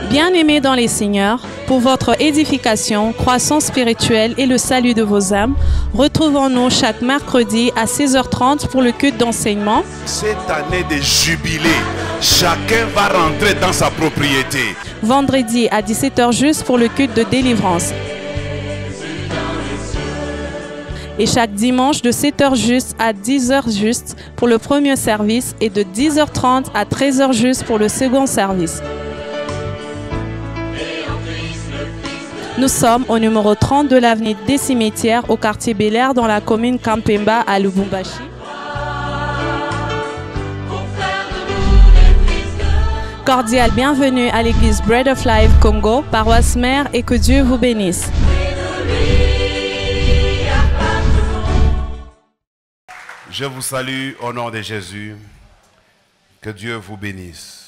Bien-aimés dans les Seigneurs, pour votre édification, croissance spirituelle et le salut de vos âmes, retrouvons-nous chaque mercredi à 16h30 pour le culte d'enseignement. Cette année de jubilé, chacun va rentrer dans sa propriété. Vendredi à 17h juste pour le culte de délivrance. Et chaque dimanche de 7h juste à 10h juste pour le premier service et de 10h30 à 13h juste pour le second service. Nous sommes au numéro 30 de l'avenue des Cimetières au quartier Bel-Air dans la commune Kampemba à Lubumbashi. Cordial bienvenue à l'église Bread of Life Congo, paroisse mère, et que Dieu vous bénisse. Je vous salue au nom de Jésus. Que Dieu vous bénisse.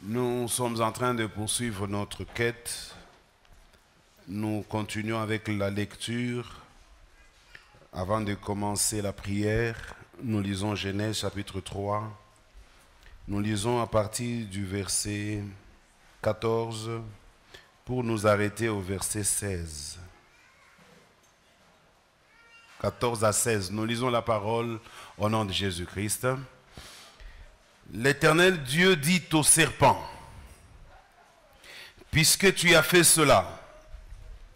Nous sommes en train de poursuivre notre quête. Nous continuons avec la lecture. Avant de commencer la prière, nous lisons Genèse chapitre 3. Nous lisons à partir du verset 14 pour nous arrêter au verset 16. 14 à 16, nous lisons la parole au nom de Jésus-Christ. L'Éternel Dieu dit au serpent, « Puisque tu as fait cela,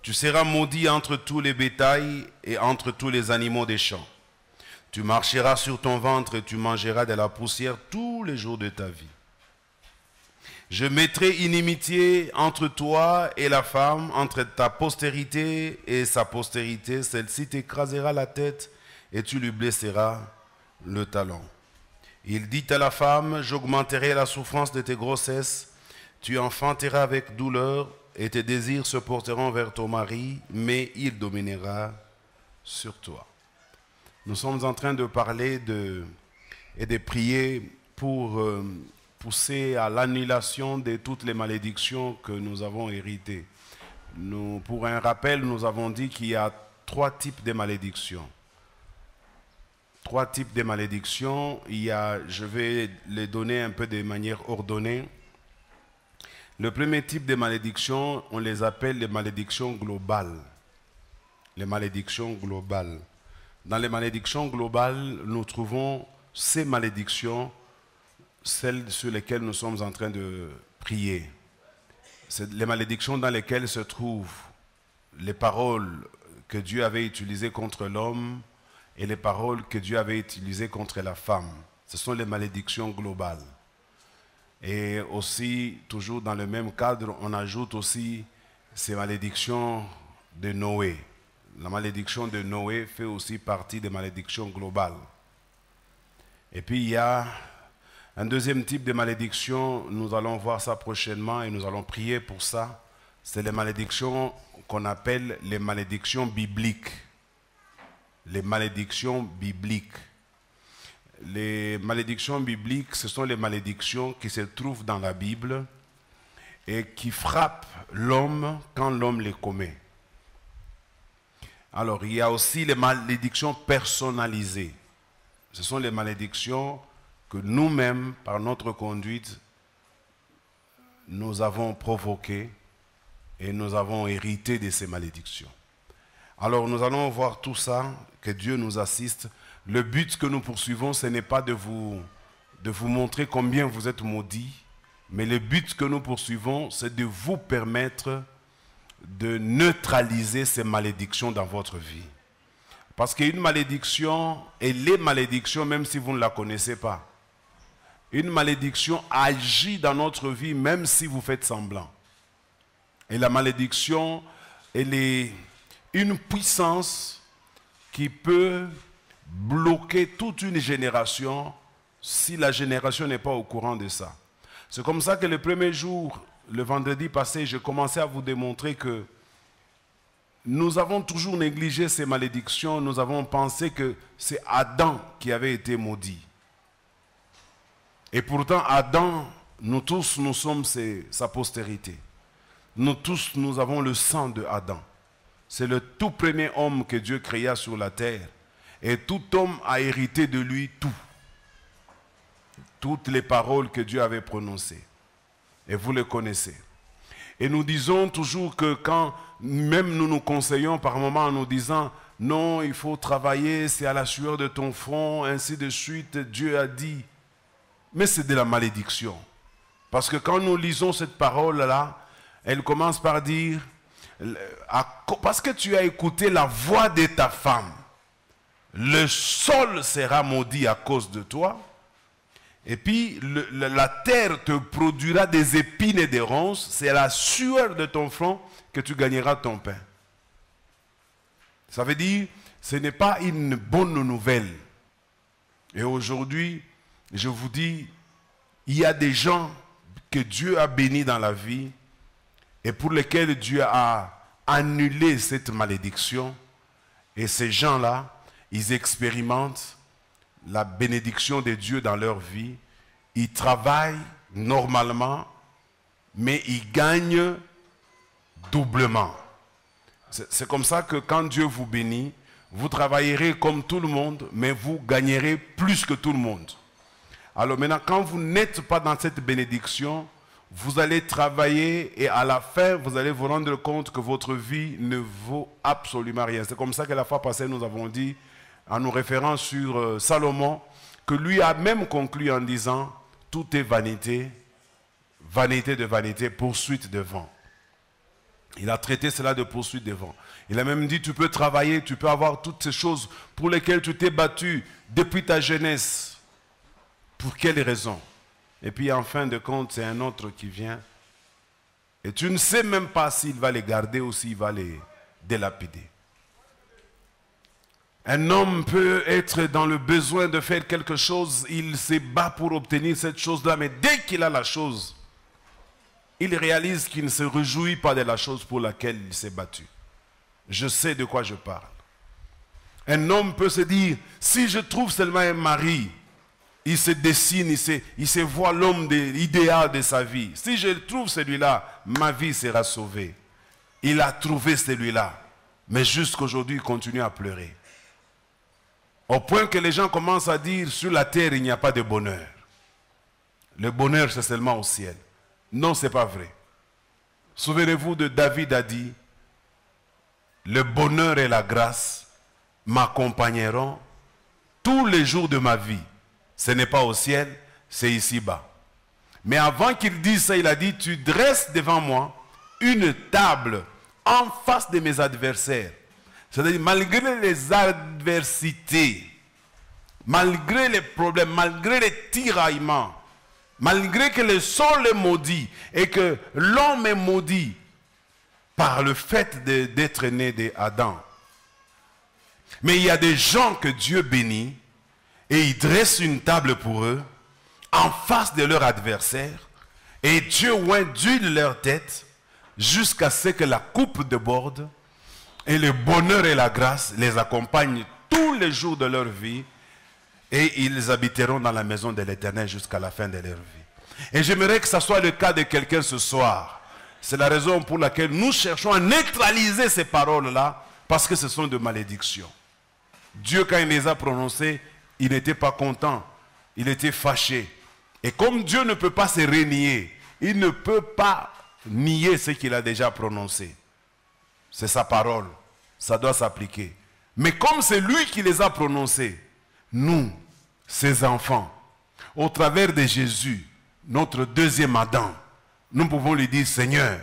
tu seras maudit entre tous les bétails et entre tous les animaux des champs. Tu marcheras sur ton ventre et tu mangeras de la poussière tous les jours de ta vie. Je mettrai inimitié entre toi et la femme, entre ta postérité et sa postérité. Celle-ci t'écrasera la tête et tu lui blesseras le talon. Il dit à la femme, j'augmenterai la souffrance de tes grossesses. Tu enfanteras avec douleur et tes désirs se porteront vers ton mari, mais il dominera sur toi. » Nous sommes en train de parler et de prier pour pousser à l'annulation de toutes les malédictions que nous avons héritées. Pour un rappel, nous avons dit qu'il y a 3 types de malédictions. 3 types de malédictions. Je vais les donner un peu de manière ordonnée. Le premier type de malédiction, on les appelle les malédictions globales. Les malédictions globales. Dans les malédictions globales, nous trouvons ces malédictions, celles sur lesquelles nous sommes en train de prier. C'est les malédictions dans lesquelles se trouvent les paroles que Dieu avait utilisées contre l'homme et les paroles que Dieu avait utilisées contre la femme. Ce sont les malédictions globales. Et aussi, toujours dans le même cadre, on ajoute aussi ces malédictions de Noé. La malédiction de Noé fait aussi partie des malédictions globales. Et puis il y a un deuxième type de malédiction, nous allons voir ça prochainement et nous allons prier pour ça. C'est les malédictions qu'on appelle les malédictions bibliques. Les malédictions bibliques. Les malédictions bibliques, ce sont les malédictions qui se trouvent dans la Bible et qui frappent l'homme quand l'homme les commet. Alors, il y a aussi les malédictions personnalisées. Ce sont les malédictions que nous-mêmes, par notre conduite, nous avons provoquées et nous avons hérité de ces malédictions. Alors, nous allons voir tout ça, que Dieu nous assiste. Le but que nous poursuivons, ce n'est pas de vous montrer combien vous êtes maudits, mais le but que nous poursuivons, c'est de vous permettre de neutraliser ces malédictions dans votre vie. Parce qu'une malédiction, et les malédictions, même si vous ne la connaissez pas, une malédiction agit dans notre vie même si vous faites semblant. Et la malédiction, elle est une puissance qui peut bloquer toute une génération si la génération n'est pas au courant de ça. C'est comme ça que le premier jour, le vendredi passé, je commençais à vous démontrer que nous avons toujours négligé ces malédictions. Nous avons pensé que c'est Adam qui avait été maudit. Et pourtant, Adam, nous tous, nous sommes sa postérité. Nous tous, nous avons le sang de Adam. C'est le tout premier homme que Dieu créa sur la terre. Et tout homme a hérité de lui tout. Toutes les paroles que Dieu avait prononcées. Et vous le connaissez. Et nous disons toujours que quand même nous nous conseillons par moments en nous disant « Non, il faut travailler, c'est à la sueur de ton front, ainsi de suite, Dieu a dit. » Mais c'est de la malédiction. Parce que quand nous lisons cette parole-là, elle commence par dire « Parce que tu as écouté la voix de ta femme, le sol sera maudit à cause de toi. » Et puis, la terre te produira des épines et des ronces. C'est à la sueur de ton front que tu gagneras ton pain. Ça veut dire, ce n'est pas une bonne nouvelle. Et aujourd'hui, je vous dis, il y a des gens que Dieu a bénis dans la vie et pour lesquels Dieu a annulé cette malédiction. Et ces gens-là, ils expérimentent la bénédiction de Dieu dans leur vie. Ils travaillent normalement, mais ils gagnent doublement. C'est comme ça que quand Dieu vous bénit, vous travaillerez comme tout le monde, mais vous gagnerez plus que tout le monde. Alors maintenant, quand vous n'êtes pas dans cette bénédiction, vous allez travailler et à la fin, vous allez vous rendre compte que votre vie ne vaut absolument rien. C'est comme ça que la fois passée, nous avons dit, en nous référant sur Salomon, que lui a même conclu en disant « Tout est vanité, vanité de vanité, poursuite de vent ». Il a traité cela de poursuite de vent. Il a même dit « Tu peux travailler, tu peux avoir toutes ces choses pour lesquelles tu t'es battu depuis ta jeunesse. Pour quelles raisons ?» Et puis en fin de compte, c'est un autre qui vient. Et tu ne sais même pas s'il va les garder ou s'il va les délapider. Un homme peut être dans le besoin de faire quelque chose, il se bat pour obtenir cette chose-là, mais dès qu'il a la chose, il réalise qu'il ne se réjouit pas de la chose pour laquelle il s'est battu. Je sais de quoi je parle. Un homme peut se dire, si je trouve seulement un mari, il se dessine, il se voit l'homme idéal de sa vie. Si je trouve celui-là, ma vie sera sauvée. Il a trouvé celui-là, mais jusqu'aujourd'hui, il continue à pleurer. Au point que les gens commencent à dire, sur la terre, il n'y a pas de bonheur. Le bonheur, c'est seulement au ciel. Non, ce n'est pas vrai. Souvenez-vous de David a dit, le bonheur et la grâce m'accompagneront tous les jours de ma vie. Ce n'est pas au ciel, c'est ici-bas. Mais avant qu'il dise ça, il a dit, tu dresses devant moi une table en face de mes adversaires. C'est-à-dire, malgré les adversités, malgré les problèmes, malgré les tiraillements, malgré que le sol est maudit et que l'homme est maudit par le fait d'être né d'Adam. Mais il y a des gens que Dieu bénit et il dresse une table pour eux en face de leur adversaire et Dieu oint d'huile leur tête jusqu'à ce que la coupe déborde. Et le bonheur et la grâce les accompagnent tous les jours de leur vie. Et ils habiteront dans la maison de l'Éternel jusqu'à la fin de leur vie. Et j'aimerais que ce soit le cas de quelqu'un ce soir. C'est la raison pour laquelle nous cherchons à neutraliser ces paroles-là. Parce que ce sont de malédictions. Dieu, quand il les a prononcées, il n'était pas content. Il était fâché. Et comme Dieu ne peut pas se renier, il ne peut pas nier ce qu'il a déjà prononcé. C'est sa parole, ça doit s'appliquer. Mais comme c'est lui qui les a prononcés, nous, ses enfants, au travers de Jésus, notre deuxième Adam, nous pouvons lui dire, Seigneur,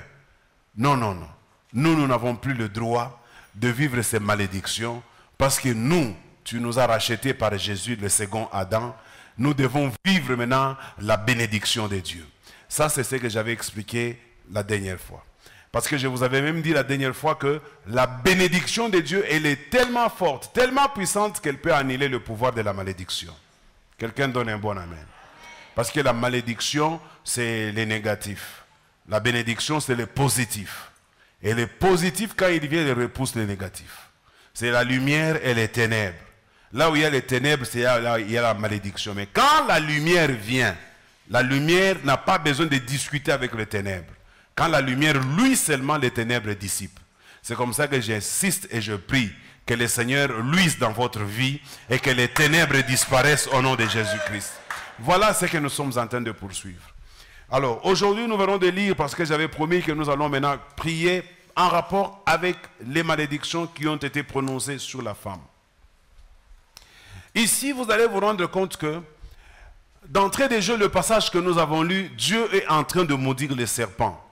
non, non, non, nous n'avons plus le droit de vivre ces malédictions parce que nous, tu nous as rachetés par Jésus, le second Adam, nous devons vivre maintenant la bénédiction de Dieu. Ça, c'est ce que j'avais expliqué la dernière fois. Parce que je vous avais même dit la dernière fois que la bénédiction de Dieu, elle est tellement forte, tellement puissante qu'elle peut annuler le pouvoir de la malédiction. Quelqu'un donne un bon amen. Parce que la malédiction, c'est les négatifs. La bénédiction, c'est le positif. Et le positif, quand il vient, il repousse les négatifs. C'est la lumière et les ténèbres. Là où il y a les ténèbres, c'est là où il y a la malédiction. Mais quand la lumière vient, la lumière n'a pas besoin de discuter avec les ténèbres. Quand la lumière, lui seulement, les ténèbres dissipent. C'est comme ça que j'insiste et je prie que le Seigneur luise dans votre vie et que les ténèbres disparaissent au nom de Jésus-Christ. Voilà ce que nous sommes en train de poursuivre. Alors, aujourd'hui, nous venons de lire, parce que j'avais promis que nous allons maintenant prier en rapport avec les malédictions qui ont été prononcées sur la femme. Ici, vous allez vous rendre compte que, d'entrée de jeu, le passage que nous avons lu, Dieu est en train de maudire les serpents.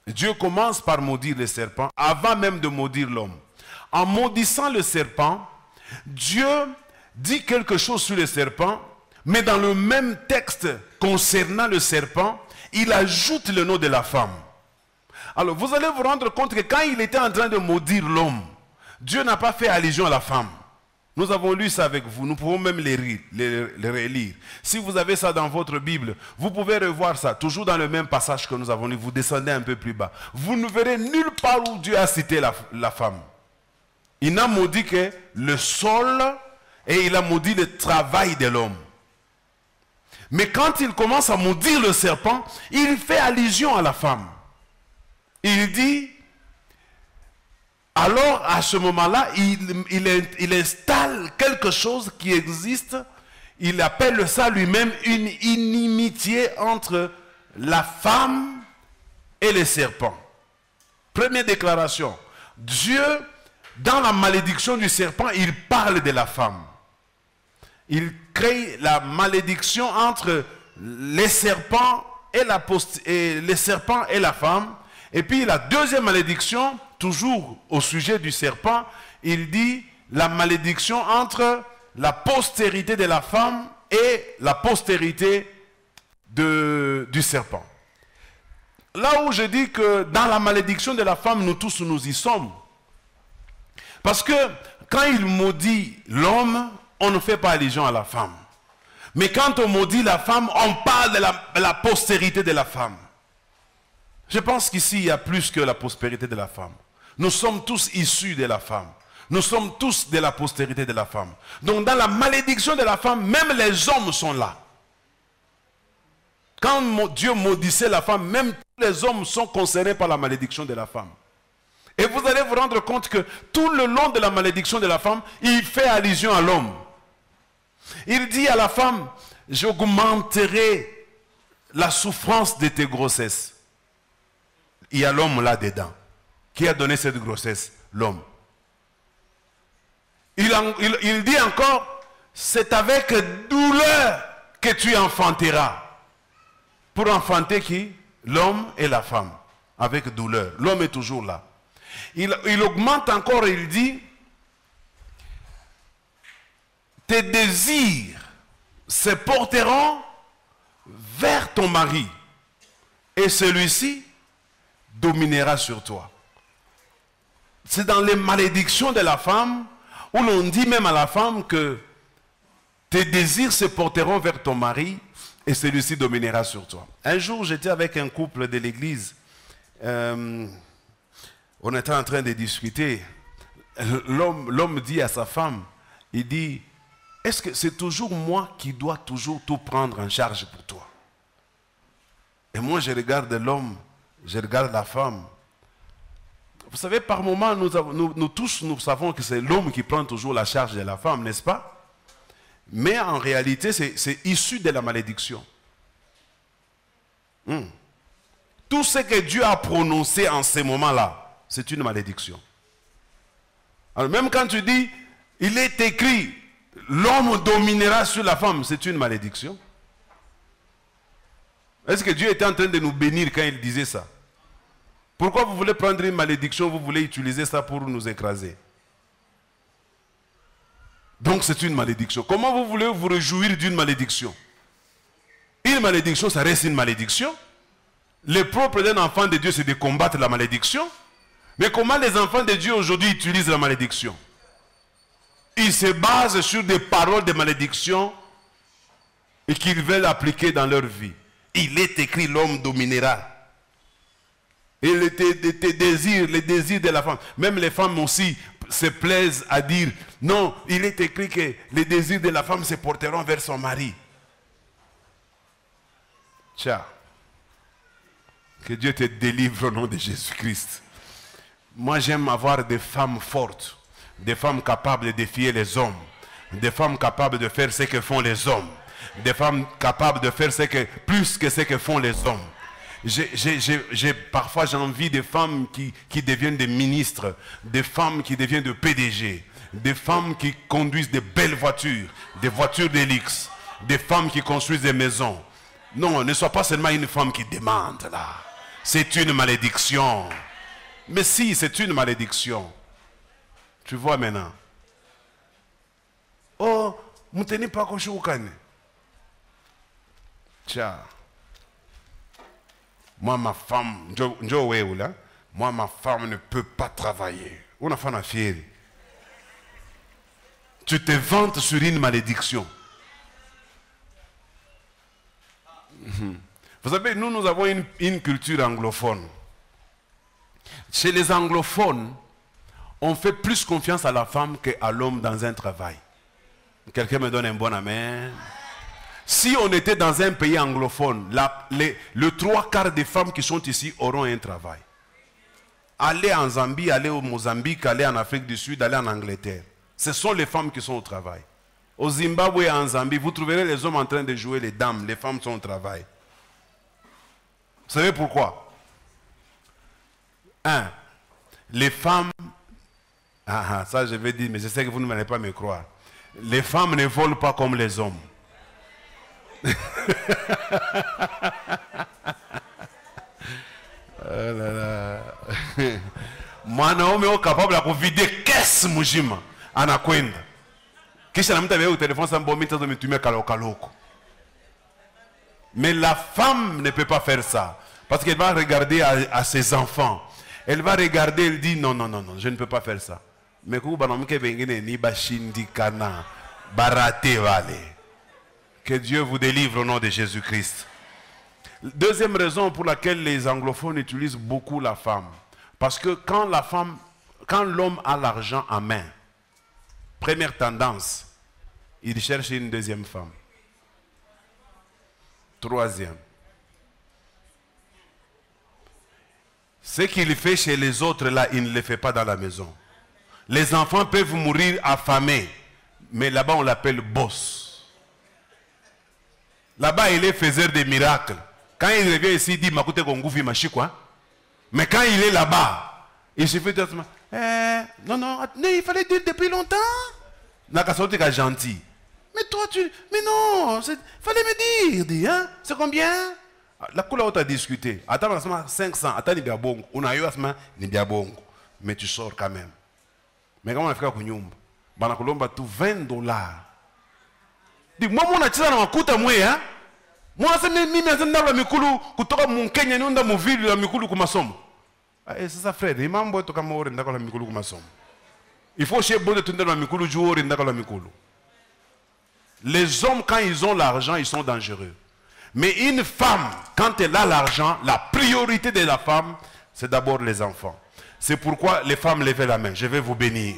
Dieu commence par maudire les serpents, avant même de maudire l'homme. En maudissant le serpent, Dieu dit quelque chose sur le serpent, mais dans le même texte concernant le serpent, il ajoute le nom de la femme. Alors, vous allez vous rendre compte que quand il était en train de maudire l'homme, Dieu n'a pas fait allusion à la femme. Nous avons lu ça avec vous, nous pouvons même les relire. Si vous avez ça dans votre Bible, vous pouvez revoir ça, toujours dans le même passage que nous avons lu, vous descendez un peu plus bas. Vous ne verrez nulle part où Dieu a cité la femme. Il n'a maudit que le sol et il a maudit le travail de l'homme. Mais quand il commence à maudire le serpent, il fait allusion à la femme. Il dit, alors à ce moment-là, il installe quelque chose qui existe. Il appelle ça lui-même une inimitié entre la femme et le serpent. Première déclaration. Dieu, dans la malédiction du serpent, il parle de la femme. Il crée la malédiction entre les serpents et la femme. Et puis la deuxième malédiction, toujours au sujet du serpent, il dit la malédiction entre la postérité de la femme et la postérité du serpent. Là où je dis que dans la malédiction de la femme, nous tous nous y sommes. Parce que quand il maudit l'homme, on ne fait pas allusion à la femme. Mais quand on maudit la femme, on parle de la postérité de la femme. Je pense qu'ici, il y a plus que la prospérité de la femme. Nous sommes tous issus de la femme. Nous sommes tous de la postérité de la femme. Donc dans la malédiction de la femme, même les hommes sont là. Quand Dieu maudissait la femme, même tous les hommes sont concernés par la malédiction de la femme. Et vous allez vous rendre compte que tout le long de la malédiction de la femme, il fait allusion à l'homme. Il dit à la femme, j'augmenterai la souffrance de tes grossesses. Il y a l'homme là-dedans. Qui a donné cette grossesse? L'homme. Il dit encore, c'est avec douleur que tu enfanteras. Pour enfanter qui? L'homme et la femme. Avec douleur. L'homme est toujours là. Il augmente encore et il dit, tes désirs se porteront vers ton mari et celui-ci dominera sur toi. C'est dans les malédictions de la femme où l'on dit même à la femme que tes désirs se porteront vers ton mari et celui-ci dominera sur toi. Un jour, j'étais avec un couple de l'église. On était en train de discuter. L'homme dit à sa femme, il dit, est-ce que c'est toujours moi qui dois toujours tout prendre en charge pour toi? Et moi, je regarde l'homme, je regarde la femme. Vous savez, par moments, nous tous, nous savons que c'est l'homme qui prend toujours la charge de la femme, n'est-ce pas? Mais en réalité, c'est issu de la malédiction. Tout ce que Dieu a prononcé en ces moments-là, c'est une malédiction. Alors même quand tu dis, il est écrit, l'homme dominera sur la femme, c'est une malédiction. Est-ce que Dieu était en train de nous bénir quand il disait ça? Pourquoi vous voulez prendre une malédiction, vous voulez utiliser ça pour nous écraser? Donc c'est une malédiction. Comment vous voulez vous réjouir d'une malédiction? Une malédiction, ça reste une malédiction. Le propre d'un enfant de Dieu, c'est de combattre la malédiction. Mais comment les enfants de Dieu aujourd'hui utilisent la malédiction? Ils se basent sur des paroles de malédiction et qu'ils veulent appliquer dans leur vie. Il est écrit, l'homme dominera. Et les désirs de la femme. Même les femmes aussi se plaisent à dire, non, il est écrit que les désirs de la femme se porteront vers son mari. Tiens, que Dieu te délivre au nom de Jésus-Christ. Moi, j'aime avoir des femmes fortes, des femmes capables de défier les hommes, des femmes capables de faire ce que font les hommes, des femmes capables de faire plus que ce que font les hommes. Parfois j'ai envie des femmes qui deviennent des ministres, des femmes qui deviennent de PDG, des femmes qui conduisent des belles voitures, des voitures de luxe, des femmes qui construisent des maisons. Non, ne sois pas seulement une femme qui demande là. C'est une malédiction. Mais si, c'est une malédiction. Tu vois maintenant. Oh, mouteni pas koshukane. Tiens. Moi, ma femme, moi, ma femme ne peut pas travailler. On a fait une fière. Tu te vantes sur une malédiction. Vous savez, nous avons une culture anglophone. Chez les anglophones, on fait plus confiance à la femme qu'à l'homme dans un travail. Quelqu'un me donne un bon amen. Si on était dans un pays anglophone, le 3/4 des femmes qui sont ici auront un travail. Allez en Zambie, allez au Mozambique, allez en Afrique du Sud, allez en Angleterre. Ce sont les femmes qui sont au travail. Au Zimbabwe et en Zambie, vous trouverez les hommes en train de jouer les dames. Les femmes sont au travail. Vous savez pourquoi? Les femmes... ça je vais dire, mais je sais que vous ne m'allez pas me croire. Les femmes ne volent pas comme les hommes. Oh là là. Mwanaume capable de vider caisse mujima anakwenda. Kisha namta au téléphone sambo mita zo mitumia kaloko. Mais la femme ne peut pas faire ça parce qu'elle va regarder à ses enfants. Elle va regarder, elle dit non, je ne peux pas faire ça. Mais ku banamke bengine ni bashindikana barate vale. Que Dieu vous délivre au nom de Jésus-Christ. Deuxième raison pour laquelle les anglophones utilisent beaucoup la femme. Parce que quand l'homme a l'argent en main, première tendance, il cherche une deuxième femme. Troisième. Ce qu'il fait chez les autres là, il ne le fait pas dans la maison. Les enfants peuvent mourir affamés, mais là-bas on l'appelle boss. Là-bas il est faiseur des miracles. Quand il revient ici, il dit Makute Kongoufi Machikwa. Mais quand il est là-bas, il suffit de dire non, il fallait dire depuis longtemps. Nakasote est gentil. Mais toi, mais non, il fallait me dire, hein? C'est combien? La couleur, tu as discuté. Attends, 500, attends, il y a bon. On a eu il y a bon. Mais tu sors quand même. Mais comment on a fait avec Nyumba? Banakolomba tout $20. Dis, moi, mon atisa na makuta moi, hein? Moi, c'est mimi azenda la mikulu kutoka mu Kenya nunda mu ville la mikulu ku masomo. C'est ça frère, il mambo to kama ore ndako la mikulu ku masomo. Il faut chez bon de tunda la mikulu jou ore ndako la mikulu. Les hommes quand ils ont l'argent, ils sont dangereux. Mais une femme, quand elle a l'argent, la priorité de la femme, c'est d'abord les enfants. C'est pourquoi les femmes levez la main. Je vais vous bénir.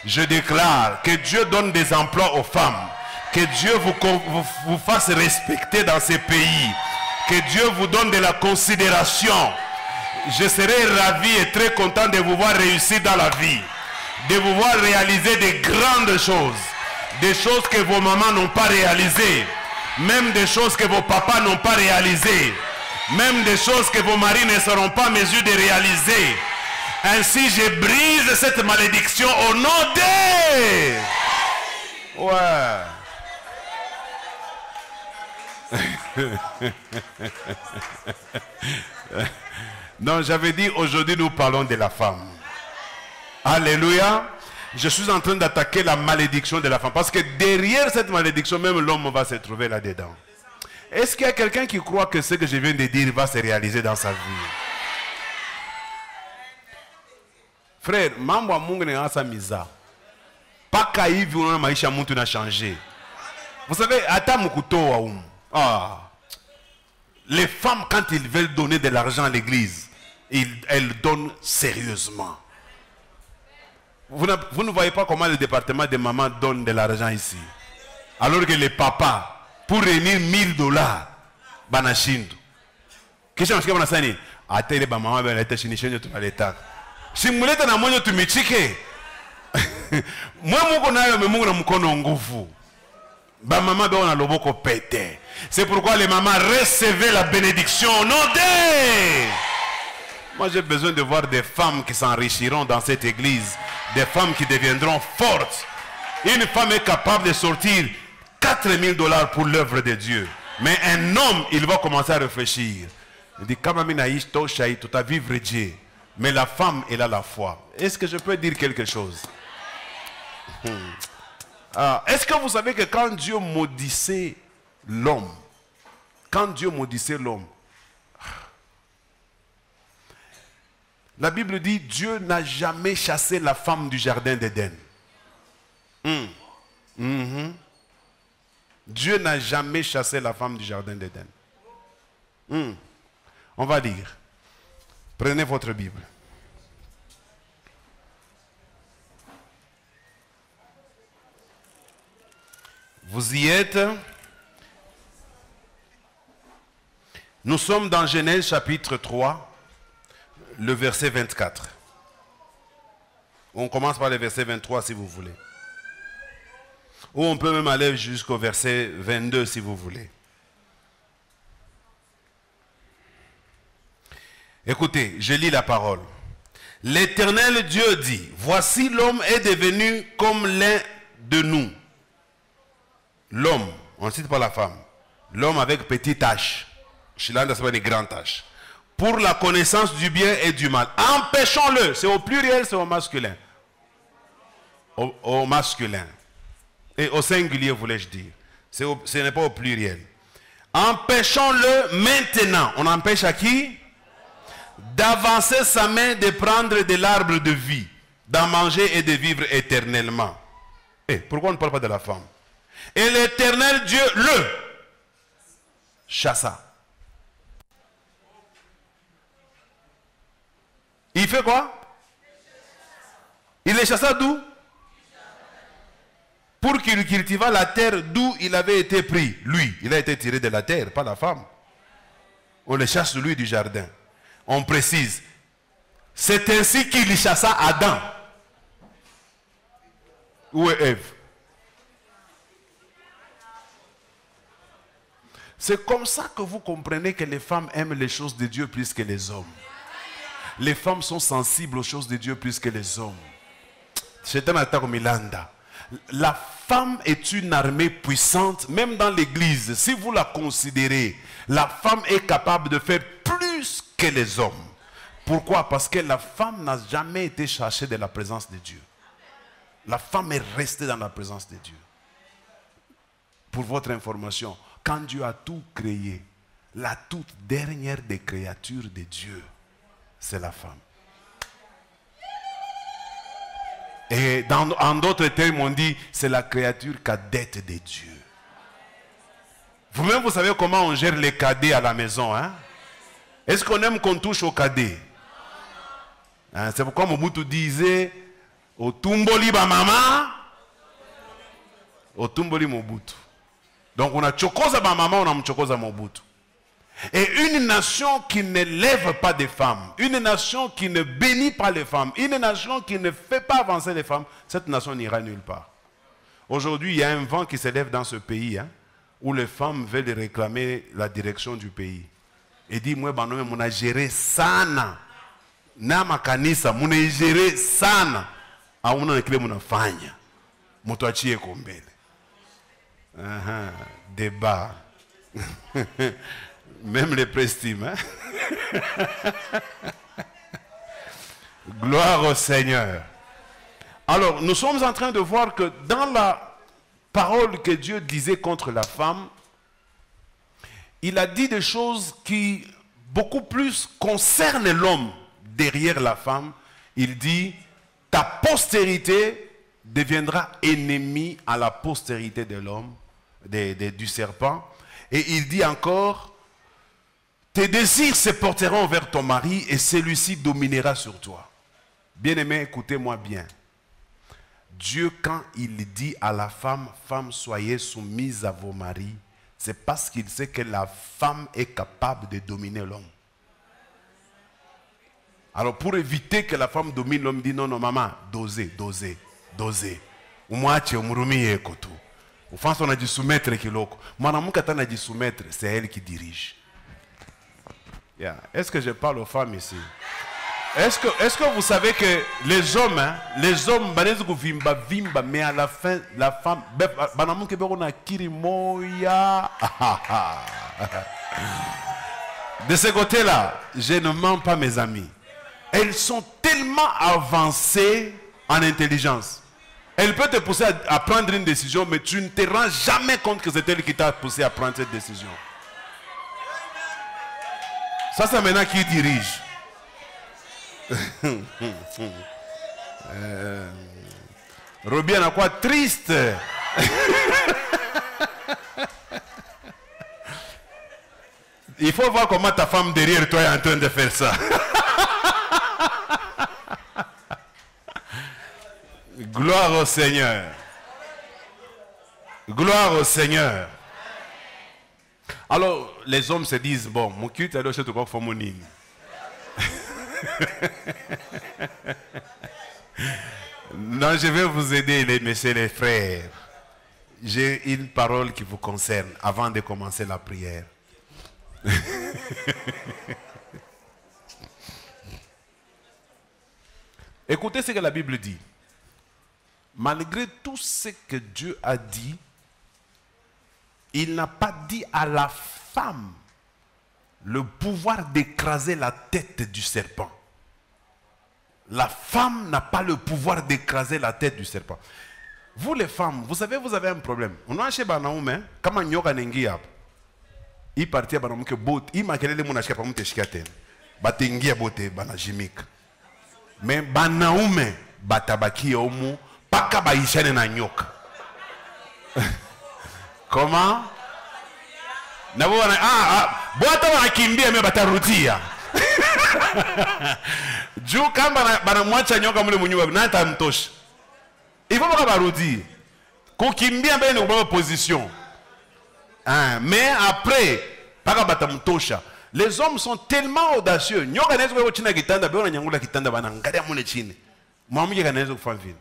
Je déclare que Dieu donne des emplois aux femmes. Que Dieu vous fasse respecter dans ces pays. Que Dieu vous donne de la considération. Je serai ravi et très content de vous voir réussir dans la vie. De vous voir réaliser des grandes choses. Des choses que vos mamans n'ont pas réalisées. Même des choses que vos papas n'ont pas réalisées. Même des choses que vos maris ne seront pas en mesure de réaliser. Ainsi, je brise cette malédiction au nom de... Ouais. Non, j'avais dit aujourd'hui nous parlons de la femme. Alléluia. Je suis en train d'attaquer la malédiction de la femme. Parce que derrière cette malédiction, même l'homme va se trouver là-dedans. Est-ce qu'il y a quelqu'un qui croit que ce que je viens de dire va se réaliser dans sa vie? Frère, mambo ya Mungu ni hasa miza. Paka hivi unaona maisha mtu na changer. Vous savez, hata mkutoa umu. Les femmes, quand ils veulent donner de l'argent à l'église, elles donnent sérieusement. Vous ne voyez pas comment le département des mamans donne de l'argent ici. Alors que les papas, pour réunir $1000, banashindu. Qu'est-ce que vous avez dit? Atele ba maman ben était chinishenyo tu aleta. Si muleta na monyo tumichike. Moi moko nayo me Mungu na mkono nguvu. Bah maman ben on a le beau pété. C'est pourquoi les mamans recevaient la bénédiction au nom de... Moi j'ai besoin de voir des femmes qui s'enrichiront dans cette église. Des femmes qui deviendront fortes. Une femme est capable de sortir 4 000 $ pour l'œuvre de Dieu. Mais un homme, il va commencer à réfléchir. Il dit, tu as vivre Dieu. Mais la femme, elle a la foi. Est-ce que je peux dire quelque chose? Est-ce que vous savez que quand Dieu maudissait l'homme, la Bible dit, Dieu n'a jamais chassé la femme du jardin d'Éden. Dieu n'a jamais chassé la femme du jardin d'Éden. On va lire. Prenez votre Bible. Vous y êtes. Nous sommes dans Genèse chapitre 3, le verset 24. On commence par le verset 23 si vous voulez. Ou on peut même aller jusqu'au verset 22 si vous voulez. Écoutez, je lis la parole. L'Éternel Dieu dit, voici l'homme est devenu comme l'un de nous. L'homme, on ne cite pas la femme. L'homme avec petite H. Chilanda, ce n'est pas des grandes tâches. Pour la connaissance du bien et du mal. Empêchons-le. C'est au pluriel, c'est au masculin. Au masculin. Et au singulier, voulais-je dire. Ce n'est pas au pluriel. Empêchons-le maintenant. On empêche à qui? D'avancer sa main, de prendre de l'arbre de vie, d'en manger et de vivre éternellement. Et pourquoi on ne parle pas de la femme? Et l'Éternel Dieu le chassa. Il fait quoi? Il les chassa d'où? Pour qu'il cultivât la terre d'où il avait été pris. Lui, il a été tiré de la terre, pas la femme. On le chasse lui du jardin. On précise. C'est ainsi qu'il chassa Adam. Où est Ève? C'est comme ça que vous comprenez que les femmes aiment les choses de Dieu plus que les hommes. Les femmes sont sensibles aux choses de Dieu plus que les hommes. La femme est une armée puissante, même dans l'église. Si vous la considérez, la femme est capable de faire plus que les hommes. Pourquoi? Parce que la femme n'a jamais été cherchée de la présence de Dieu. La femme est restée dans la présence de Dieu. Pour votre information, quand Dieu a tout créé, la toute dernière des créatures de Dieu, c'est la femme. Et en d'autres termes, on dit, c'est la créature cadette de Dieu. Vous-même, vous savez comment on gère les cadets à la maison, hein? Est-ce qu'on aime qu'on touche aux cadets? Hein, c'est pourquoi Mobutu disait, au tumboli ba mama, au tumboli Mobutu. Donc on a chokoza ba mama, on a chokoza Mobutu. Et une nation qui ne lève pas des femmes, une nation qui ne bénit pas les femmes, une nation qui ne fait pas avancer les femmes, cette nation n'ira nulle part. Aujourd'hui, il y a un vent qui s'élève dans ce pays, hein, où les femmes veulent réclamer la direction du pays. Et dit, moi, on a géré sana. Nama kanisa, on a géré sana. A on a écrit mon fanya. Motoachi est kombele. Débat. Même les prestimes. Hein? Gloire au Seigneur. Alors, nous sommes en train de voir que dans la parole que Dieu disait contre la femme, il a dit des choses qui beaucoup plus concernent l'homme derrière la femme. Il dit, ta postérité deviendra ennemie à la postérité de l'homme, du serpent. Et il dit encore, tes désirs se porteront vers ton mari et celui-ci dominera sur toi. Bien-aimé, écoutez-moi bien. Dieu, quand il dit à la femme, femme, soyez soumise à vos maris, c'est parce qu'il sait que la femme est capable de dominer l'homme. Alors pour éviter que la femme domine l'homme, dit non, non, maman, dosez, dosez, dosez. Au fond, on a dit soumettre kiloko. Mwanamke a dit soumettre, c'est elle qui dirige. Yeah. Est-ce que je parle aux femmes ici? Est-ce que vous savez que les hommes, mais à la fin, la femme, de ce côté-là, je ne mens pas mes amis. Elles sont tellement avancées en intelligence. Elle peut te pousser à prendre une décision, mais tu ne te rends jamais compte que c'est elle qui t'a poussé à prendre cette décision. Ça, c'est maintenant qui dirige. Robien a quoi triste. Il faut voir comment ta femme derrière toi est en train de faire ça. Gloire au Seigneur. Gloire au Seigneur. Alors, les hommes se disent, bon, mon culte, alors je te crois que mon ligne. Non, je vais vous aider, les messieurs, les frères. J'ai une parole qui vous concerne avant de commencer la prière. Écoutez ce que la Bible dit. Malgré tout ce que Dieu a dit, il n'a pas dit à la femme le pouvoir d'écraser la tête du serpent. La femme n'a pas le pouvoir d'écraser la tête du serpent. Vous les femmes, vous savez, vous avez un problème. On a acheté Banaoume, comme un yoga nengiap. Il partit à Banaoume que bot, il m'a quel mon acheté pas mon teshkaten. Batengia bote banajimik. Mais Banaoume batabaki omu paka baishane na nyoka. Comment? Nabo boata wanakimbia me batarudia. Juu kama banamwacha nyoka mule munyumba na tamtosha. Il faut pas barudia. Kukimbia mbele ni kubaba position. Mais après paka batamtosha. Les hommes sont tellement audacieux. Nyoka nezo kwa china kitanda beona nyangula kitanda banangalia mune chini. Mwamuke kanezo kufanya vile.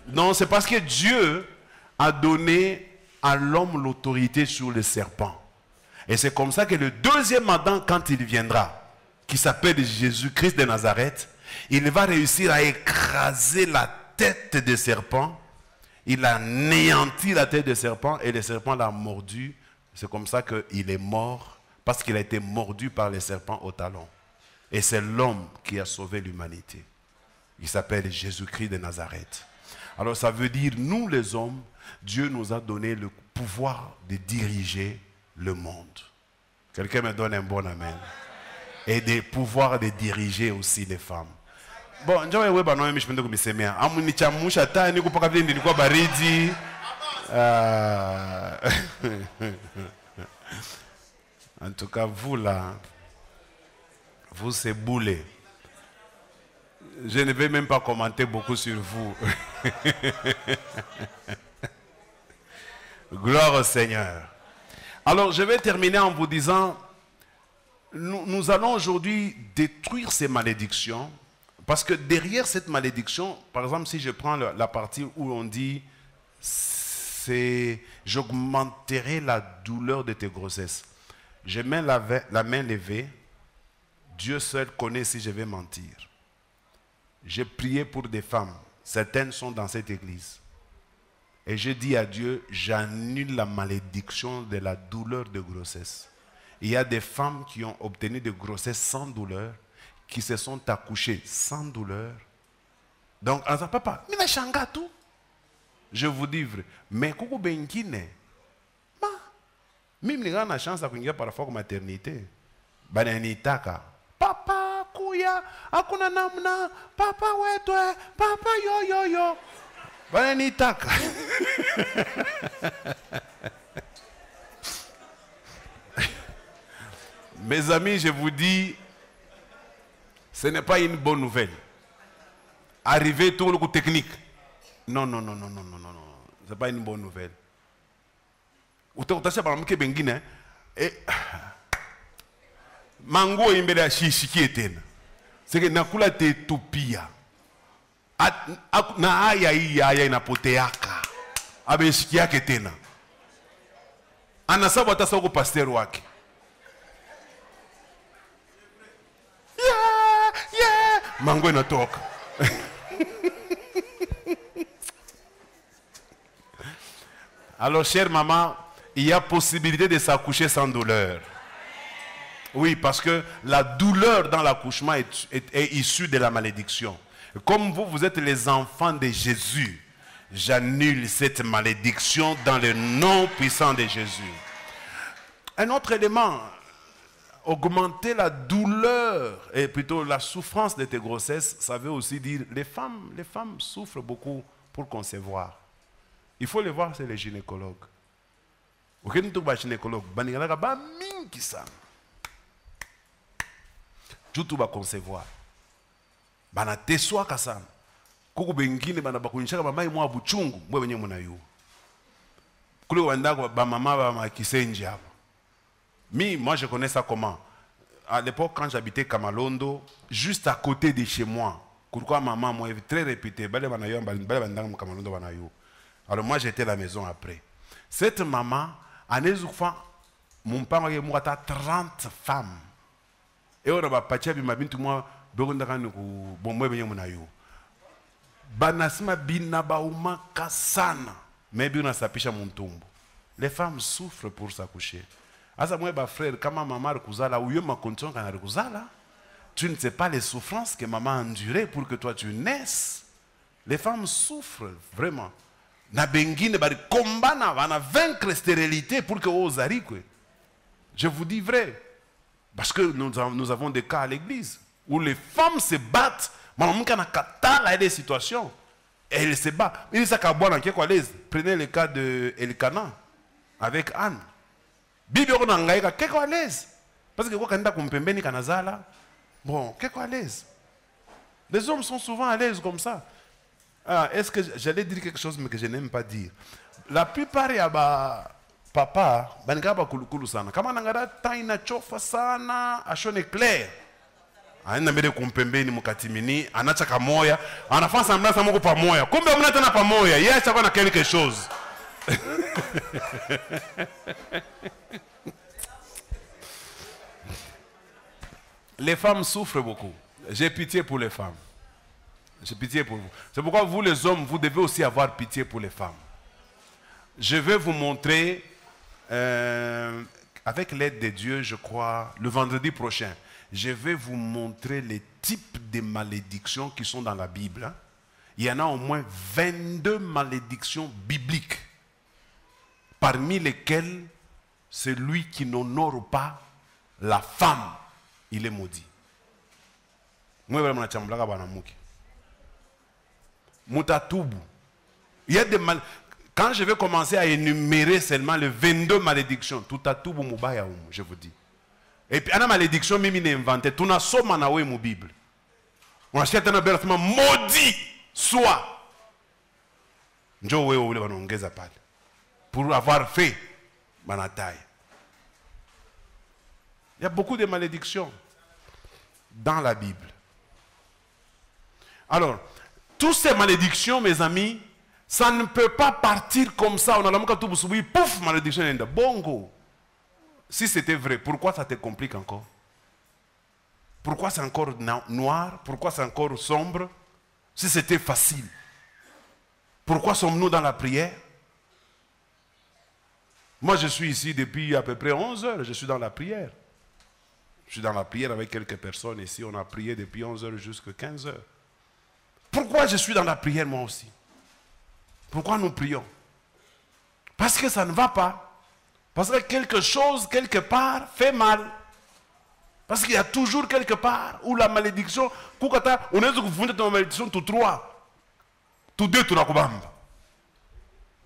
Non, c'est parce que Dieu a donné à l'homme l'autorité sur le serpent. Et c'est comme ça que le deuxième Adam, quand il viendra, qui s'appelle Jésus-Christ de Nazareth, il va réussir à écraser la tête des serpents. Il a anéanti la tête des serpents et le serpent l'a mordu. C'est comme ça qu'il est mort, parce qu'il a été mordu par les serpents au talon. Et c'est l'homme qui a sauvé l'humanité. Il s'appelle Jésus-Christ de Nazareth. Alors ça veut dire, nous les hommes, Dieu nous a donné le pouvoir de diriger le monde. Quelqu'un me donne un bon amen. Et le pouvoir de diriger aussi les femmes. Bon, je vais vous dire que je vais vous dire en tout cas, vous là, vous c'est boulet. Je ne vais même pas commenter beaucoup sur vous. Gloire au Seigneur. Alors, je vais terminer en vous disant, nous allons aujourd'hui détruire ces malédictions, parce que derrière cette malédiction, par exemple, si je prends la partie où on dit, j'augmenterai la douleur de tes grossesses. Je mets la main levée, Dieu seul connaît si je vais mentir. J'ai prié pour des femmes, certaines sont dans cette église. Et je dis à Dieu, j'annule la malédiction de la douleur de grossesse. Il y a des femmes qui ont obtenu des grossesses sans douleur, qui se sont accouchées sans douleur. Donc, en disant, papa, mais changa tout. Je vous dis vrai, mais coucou benkine, même les gens ont la chance d'avoir parfois comme maternité. Bananitaka, papa kuya, akuna namna, papa wetwe, papa yo yo yo. Bananitaka. Mes amis, je vous dis, ce n'est pas une bonne nouvelle. Arriver tout le coup technique. Non, non, non, non, non, non, non, non. Ce n'est pas une bonne nouvelle. Vous avez par exemple Bengine et mango imbele shishiki etena. C'est que nakula te tupia. Na aya inapoteaka. abeshikia ketena. Anasa bata soko pasteur wake. Yeah. Mango inatoka. Alors, chère maman, il y a possibilité de s'accoucher sans douleur. Oui, parce que la douleur dans l'accouchement est issue de la malédiction. Comme vous, vous êtes les enfants de Jésus, j'annule cette malédiction dans le nom puissant de Jésus. Un autre élément, augmenter la douleur et plutôt la souffrance de tes grossesses, ça veut aussi dire les femmes souffrent beaucoup pour concevoir. Il faut les voir, c'est les gynécologues. Ok, nous sommes gynécologues, banigalaga ba mingi sana. Tout va concevoir. Bana teswa kasana. Kuku bengine bana bakunyishaka bamai mwa buchungu, mwe benye muna yu. Kule wandako ba mama ba makisenji hapa. Moi je connais ça comment. À l'époque quand j'habitais Kamalondo, juste à côté de chez moi, pourquoi maman moi très répété, bale bana yu bale bandanga Kamalondo bana yu. Alors moi j'étais à la maison après. Cette maman a mon père m'a 30 femmes. Et on a patia bi mabintu moi bekondaka ni ku bomwe benye muna yo. Banasima bina bauma kasana. Mais bi on sapisha muntumbu. Les femmes souffrent pour s'accoucher. Asa moi ba frère kama maman rekuzala ou yo ma condition kana rekuzala. Tu ne sais pas les souffrances que maman a endurées pour que toi tu naisses. Les femmes souffrent vraiment. Na bengine bari kombana bana vaincre la stérilité pour que osari quoi. Je vous dis vrai. Parce que nous avons des cas à l'église où les femmes se battent. Maman kana katala des situations. Et elle se bat. Il s'est prenez le cas de Elkana avec Anne. Bibi on angaika keko à l'aise. Parce que quand on kumpembeni kanazala, bon, keko à l'aise. Les hommes sont souvent à l'aise comme ça. Ah, est-ce que j'allais dire quelque chose mais que je n'aime pas dire? La plupart y a papa, banigaba kulukulu sana. Kama nangara taina chofa sana, ashone clair. Aina mbele kumpembeni mukatimini, anacha kamoya, anafanya sambla sa moko pamoya. Kumbe mna tena pamoya, yeye acha na quelque chose. Les femmes souffrent beaucoup. J'ai pitié pour les femmes. J'ai pitié pour vous. C'est pourquoi vous les hommes, vous devez aussi avoir pitié pour les femmes. Je vais vous montrer, avec l'aide de Dieu, je crois, le vendredi prochain, je vais vous montrer les types de malédictions qui sont dans la Bible. Hein. Il y en a au moins 22 malédictions bibliques, parmi lesquelles celui qui n'honore pas la femme, il est maudit. Moutatoubou. Il y a des Quand je vais commencer à énumérer seulement les 22 malédictions, tout à tout, je vous dis. Et puis, une malédiction, même inventée. Tout n'a somme dans la Bible. On achète un bercement maudit soit. Pour avoir fait ma taille. Il y a beaucoup de malédictions dans la Bible. Alors, toutes ces malédictions, mes amis, ça ne peut pas partir comme ça. On a l'homme tout soubi, pouf, malédiction est bongo. Si c'était vrai, pourquoi ça te complique encore? Pourquoi c'est encore noir? Pourquoi c'est encore sombre? Si c'était facile. Pourquoi sommes-nous dans la prière? Moi, je suis ici depuis à peu près 11 heures. Je suis dans la prière. Je suis dans la prière avec quelques personnes ici. On a prié depuis 11 heures jusqu'à 15 heures. Pourquoi je suis dans la prière moi aussi? Pourquoi nous prions? Parce que ça ne va pas. Parce que quelque chose, quelque part, fait mal. Parce qu'il y a toujours quelque part où la malédiction, on est de la malédiction tout trois. Tout deux, tout la kubamba.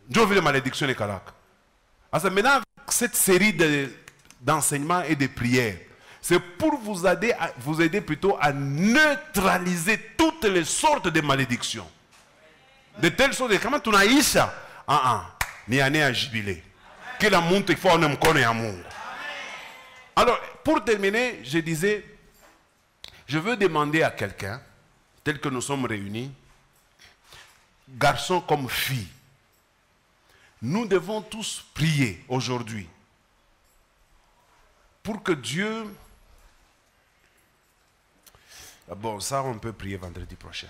Dieu veut la malédiction des Kalak. Alors maintenant, avec cette série d'enseignements et de prières, c'est pour vous aider plutôt à neutraliser toutes les sortes de malédictions. De telle sorte que quand tu as Isha, ni année à jubilé. Que la monte il faut on me connaît à monde. Alors, pour terminer, je disais, je veux demander à quelqu'un, tel que nous sommes réunis, garçon comme fille, Nous devons tous prier aujourd'hui pour que Dieu... Bon, ça on peut prier vendredi prochain.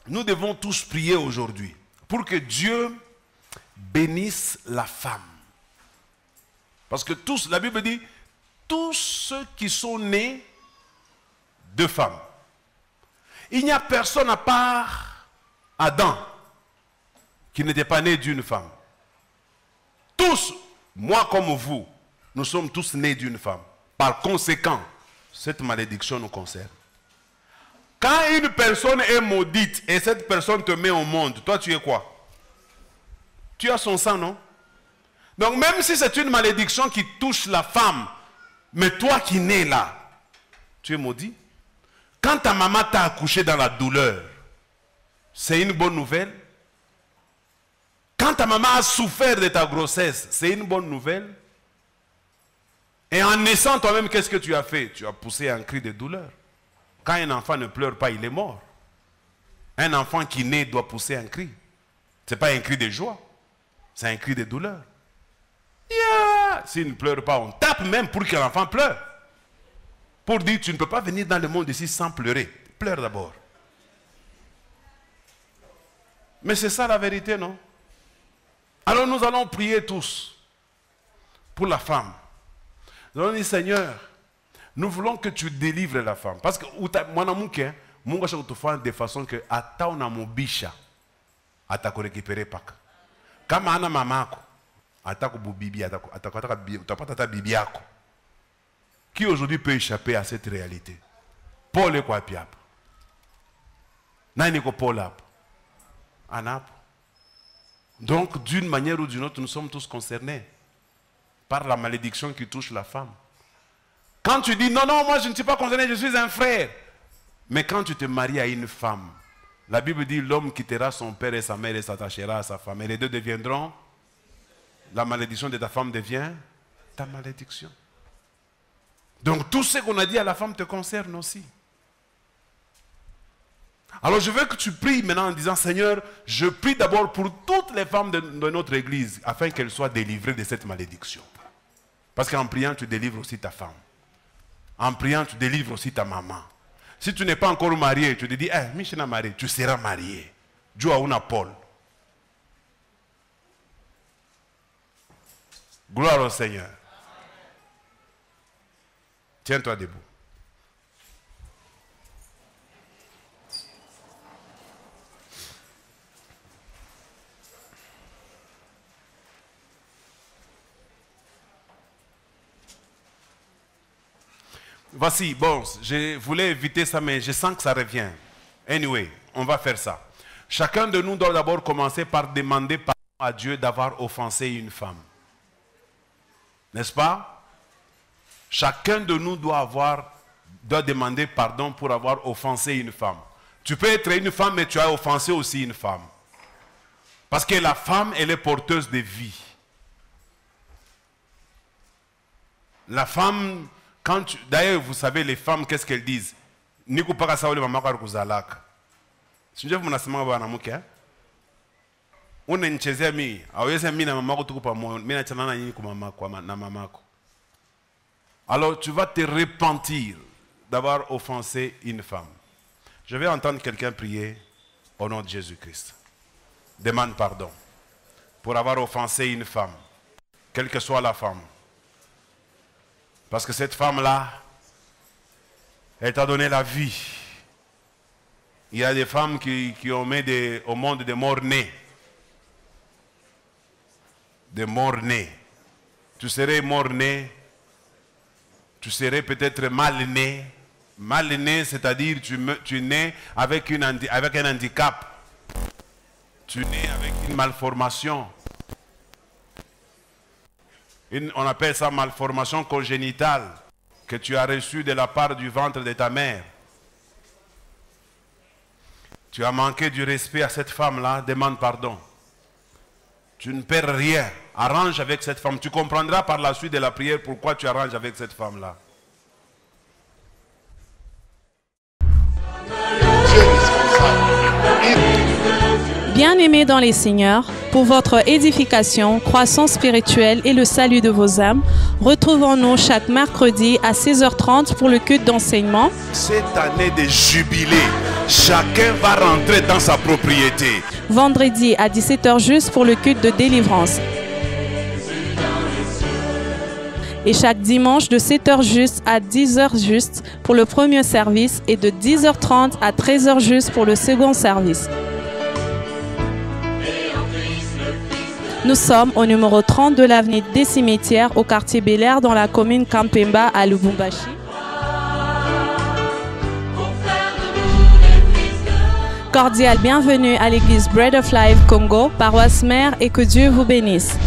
Nous devons tous prier aujourd'hui pour que Dieu bénisse la femme. Parce que tous, la Bible dit, tous ceux qui sont nés de femmes. Il n'y a personne à part Adam qui n'était pas né d'une femme. Tous, moi comme vous, nous sommes tous nés d'une femme. Par conséquent, cette malédiction nous concerne. Quand une personne est maudite et cette personne te met au monde, toi tu es quoi? Tu as son sang, non? Donc même si c'est une malédiction qui touche la femme, mais toi qui nais là, tu es maudit. Quand ta maman t'a accouché dans la douleur, c'est une bonne nouvelle. Quand ta maman a souffert de ta grossesse, c'est une bonne nouvelle. Et en naissant toi-même, qu'est-ce que tu as fait? Tu as poussé un cri de douleur. Quand un enfant ne pleure pas, il est mort. Un enfant qui naît doit pousser un cri. Ce n'est pas un cri de joie, c'est un cri de douleur. Yeah! S'il ne pleure pas, on tape même pour que l'enfant pleure. Pour dire, tu ne peux pas venir dans le monde ici sans pleurer. Pleure d'abord. Mais c'est ça la vérité, non? Alors nous allons prier tous pour la femme. Nous allons dire, Seigneur, nous voulons que tu délivres la femme. Parce que mon amour, Mungu ashakutufanya de façon que hata unamubisha atakurekipere paka. Kama ana mamako atakububibi utapata ta bibi yako. Qui aujourd'hui peut échapper à cette réalité? Paul est quoi piap? Nani ko Paul ap? Anap. Donc d'une manière ou d'une autre, nous sommes tous concernés par la malédiction qui touche la femme. Quand tu dis non, non, moi je ne suis pas concerné, je suis un frère. Mais quand tu te maries à une femme, la Bible dit l'homme quittera son père et sa mère et s'attachera à sa femme. Et les deux deviendront, la malédiction de ta femme devient ta malédiction. Donc tout ce qu'on a dit à la femme te concerne aussi. Alors je veux que tu pries maintenant en disant, Seigneur, je prie d'abord pour toutes les femmes de notre église afin qu'elles soient délivrées de cette malédiction. Parce qu'en priant, tu délivres aussi ta femme. En priant, tu délivres aussi ta maman. Si tu n'es pas encore marié, tu te dis, eh, Michel marié, tu seras marié. Dieu a une Paul. Gloire au Seigneur. Tiens-toi debout. Voici, bon, je voulais éviter ça, mais je sens que ça revient. Anyway, on va faire ça. Chacun de nous doit d'abord commencer par demander pardon à Dieu d'avoir offensé une femme. N'est-ce pas? Chacun de nous doit demander pardon pour avoir offensé une femme. Tu peux être une femme, mais tu as offensé aussi une femme. Parce que la femme, elle est porteuse de vie. La femme... D'ailleurs, vous savez, les femmes, qu'est-ce qu'elles disent? Niku paka sauli mamaka kuzalaka. Sinje mnasema bwana mke? Unanichezea mimi. Aweze mimi na mamako tuko pamoja. Mimi nachana na nyinyi kwa mamako na mamako. Alors tu vas te repentir d'avoir offensé une femme. Je vais entendre quelqu'un prier au nom de Jésus-Christ. Demande pardon pour avoir offensé une femme, quelle que soit la femme. Parce que cette femme-là, elle t'a donné la vie. Il y a des femmes qui ont mis au monde des morts-nés. Des morts-nés. Tu serais mort-né. Tu serais peut-être mal-né. Mal-né, c'est-à-dire tu nais avec un handicap. Tu nais avec une malformation. On appelle ça malformation congénitale que tu as reçue de la part du ventre de ta mère. Tu as manqué du respect à cette femme-là, demande pardon. Tu ne perds rien, arrange avec cette femme. Tu comprendras par la suite de la prière pourquoi tu arranges avec cette femme-là. Bien-aimés dans les Seigneurs, pour votre édification, croissance spirituelle et le salut de vos âmes, retrouvons-nous chaque mercredi à 16h30 pour le culte d'enseignement. Cette année de jubilé, chacun va rentrer dans sa propriété. Vendredi à 17h juste pour le culte de délivrance. Et chaque dimanche de 7h juste à 10h juste pour le premier service et de 10h30 à 13h juste pour le second service. Nous sommes au numéro 30 de l'avenue des Cimetières au quartier Bel-Air dans la commune Kampemba à Lubumbashi. Cordial bienvenue à l'église Bread of Life Congo, paroisse mère, et que Dieu vous bénisse.